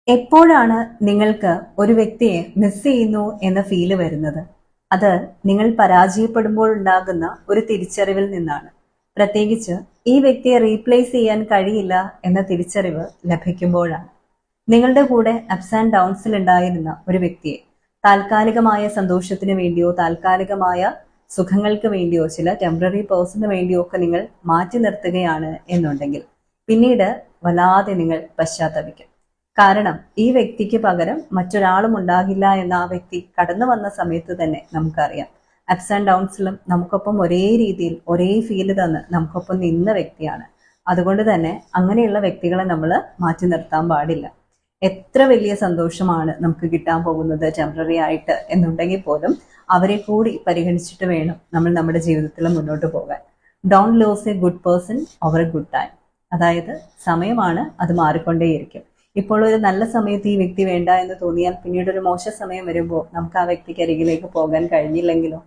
എപ്പോഴാണ് നിങ്ങൾക്ക് ഒരു വ്യക്തിയെ മിസ് ചെയ്യുന്നു എന്ന ഫീല് വരുന്നത്? അത് നിങ്ങൾ പരാജയപ്പെടുമ്പോൾ ഉണ്ടാകുന്ന ഒരു തിരിച്ചറിവിൽ നിന്നാണ്. പ്രത്യേകിച്ച് ഈ വ്യക്തിയെ റീപ്ലേസ് ചെയ്യാൻ കഴിയില്ല എന്ന തിരിച്ചറിവ് ലഭിക്കുമ്പോഴാണ്. നിങ്ങളുടെ കൂടെ അപ്സ് ആൻഡ് ഡൗൺസിൽ ഉണ്ടായിരുന്ന ഒരു വ്യക്തിയെ താൽക്കാലികമായ സന്തോഷത്തിന് വേണ്ടിയോ താൽക്കാലികമായ സുഖങ്ങൾക്ക് വേണ്ടിയോ ചില ടെമ്പററി പേഴ്സണിന് വേണ്ടിയോ ഒക്കെ നിങ്ങൾ മാറ്റി നിർത്തുകയാണ് എന്നുണ്ടെങ്കിൽ പിന്നീട് വല്ലാതെ നിങ്ങൾ പശ്ചാത്തപിക്കും. കാരണം ഈ വ്യക്തിക്ക് പകരം മറ്റൊരാളും ഉണ്ടാകില്ല എന്ന ആ വ്യക്തി കടന്നു വന്ന സമയത്ത് തന്നെ നമുക്കറിയാം, അപ്സ് ആൻഡ് ഡൗൺസിലും നമുക്കൊപ്പം ഒരേ രീതിയിൽ ഒരേ ഫീല് തന്ന് നമുക്കൊപ്പം നിന്ന വ്യക്തിയാണ്. അതുകൊണ്ട് തന്നെ അങ്ങനെയുള്ള വ്യക്തികളെ നമ്മൾ മാറ്റി നിർത്താൻ പാടില്ല. എത്ര വലിയ സന്തോഷമാണ് നമുക്ക് കിട്ടാൻ പോകുന്നത് ടെമ്പററി ആയിട്ട് എന്നുണ്ടെങ്കിൽ പോലും അവരെ കൂടി പരിഗണിച്ചിട്ട് വേണം നമ്മൾ നമ്മുടെ ജീവിതത്തിൽ മുന്നോട്ട് പോകാൻ. Don't lose a good person over a good time. അതായത് സമയമാണ്, അത് മാറിക്കൊണ്ടേയിരിക്കും. ഇപ്പോൾ ഒരു നല്ല സമയത്ത് ഈ വ്യക്തി വേണ്ട എന്ന് തോന്നിയാൽ പിന്നീട് ഒരു മോശ സമയം വരുമ്പോൾ നമുക്ക് ആ വ്യക്തിക്ക് അരികിലേക്ക് പോകാൻ കഴിഞ്ഞില്ലെങ്കിലോ?